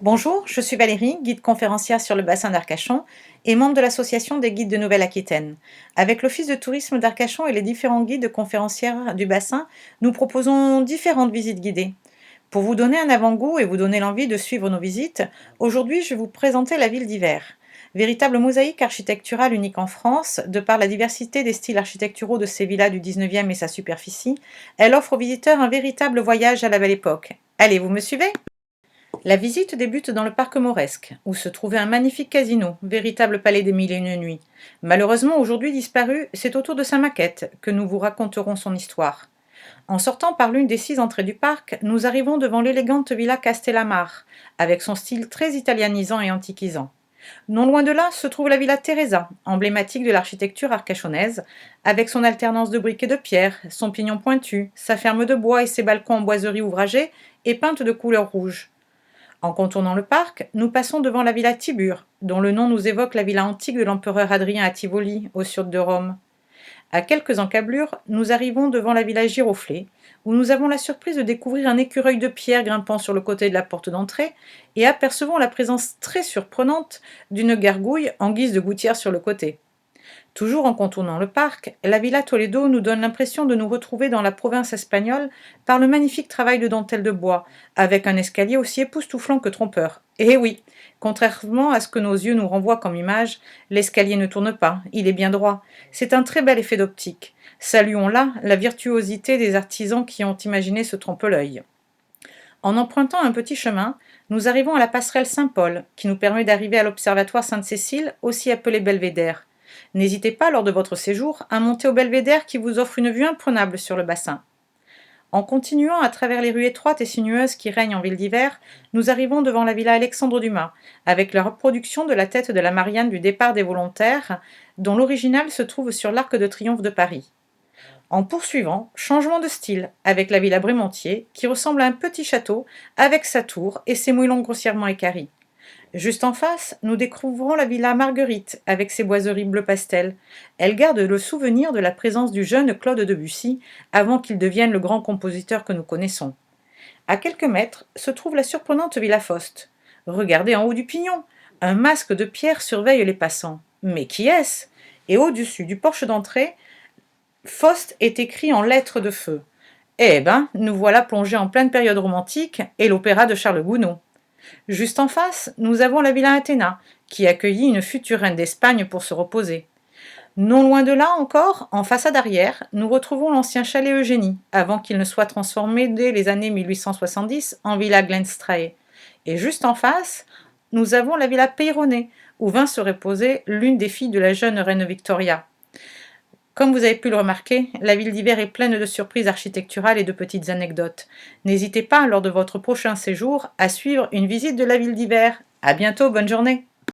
Bonjour, je suis Valérie, guide conférencière sur le bassin d'Arcachon et membre de l'association des guides de Nouvelle-Aquitaine. Avec l'Office de tourisme d'Arcachon et les différents guides conférencières du bassin, nous proposons différentes visites guidées. Pour vous donner un avant-goût et vous donner l'envie de suivre nos visites, aujourd'hui je vais vous présenter la ville d'Hiver. Véritable mosaïque architecturale unique en France, de par la diversité des styles architecturaux de ces villas du 19e et sa superficie, elle offre aux visiteurs un véritable voyage à la belle époque. Allez, vous me suivez? La visite débute dans le parc mauresque, où se trouvait un magnifique casino, véritable palais des mille et une nuits. Malheureusement aujourd'hui disparu, c'est autour de sa maquette que nous vous raconterons son histoire. En sortant par l'une des 6 entrées du parc, nous arrivons devant l'élégante villa Castellamare, avec son style très italianisant et antiquisant. Non loin de là se trouve la villa Teresa, emblématique de l'architecture arcachonnaise, avec son alternance de briques et de pierre, son pignon pointu, sa ferme de bois et ses balcons en boiserie ouvragée et peintes de couleur rouge. En contournant le parc, nous passons devant la villa Tibur, dont le nom nous évoque la villa antique de l'empereur Adrien à Tivoli, au sud de Rome. À quelques encablures, nous arrivons devant la villa Giroflée, où nous avons la surprise de découvrir un écureuil de pierre grimpant sur le côté de la porte d'entrée et apercevons la présence très surprenante d'une gargouille en guise de gouttière sur le côté. Toujours en contournant le parc, la Villa Toledo nous donne l'impression de nous retrouver dans la province espagnole par le magnifique travail de dentelle de bois, avec un escalier aussi époustouflant que trompeur. Et oui, contrairement à ce que nos yeux nous renvoient comme image, l'escalier ne tourne pas, il est bien droit. C'est un très bel effet d'optique. Saluons là la virtuosité des artisans qui ont imaginé ce trompe-l'œil. En empruntant un petit chemin, nous arrivons à la passerelle Saint-Paul, qui nous permet d'arriver à l'observatoire Sainte-Cécile, aussi appelé Belvédère. N'hésitez pas, lors de votre séjour, à monter au belvédère qui vous offre une vue imprenable sur le bassin. En continuant à travers les rues étroites et sinueuses qui règnent en ville d'Hiver, nous arrivons devant la villa Alexandre Dumas, avec la reproduction de la tête de la Marianne du départ des volontaires, dont l'original se trouve sur l'Arc de Triomphe de Paris. En poursuivant, changement de style, avec la villa Brémontier, qui ressemble à un petit château, avec sa tour et ses moellons grossièrement équarris. Juste en face, nous découvrons la villa Marguerite, avec ses boiseries bleu pastel. Elle garde le souvenir de la présence du jeune Claude Debussy, avant qu'il devienne le grand compositeur que nous connaissons. À quelques mètres se trouve la surprenante villa Faust. Regardez en haut du pignon, un masque de pierre surveille les passants. Mais qui est-ce? Et au-dessus du porche d'entrée, Faust est écrit en lettres de feu. Eh ben, nous voilà plongés en pleine période romantique et l'opéra de Charles Gounod. Juste en face, nous avons la villa Athéna, qui accueillit une future reine d'Espagne pour se reposer. Non loin de là encore, en façade arrière, nous retrouvons l'ancien chalet Eugénie, avant qu'il ne soit transformé dès les années 1870 en villa Glenstrae. Et juste en face, nous avons la villa Peyronnet, où vint se reposer l'une des filles de la jeune reine Victoria. Comme vous avez pu le remarquer, la ville d'Hiver est pleine de surprises architecturales et de petites anecdotes. N'hésitez pas, lors de votre prochain séjour, à suivre une visite de la ville d'Hiver. À bientôt, bonne journée!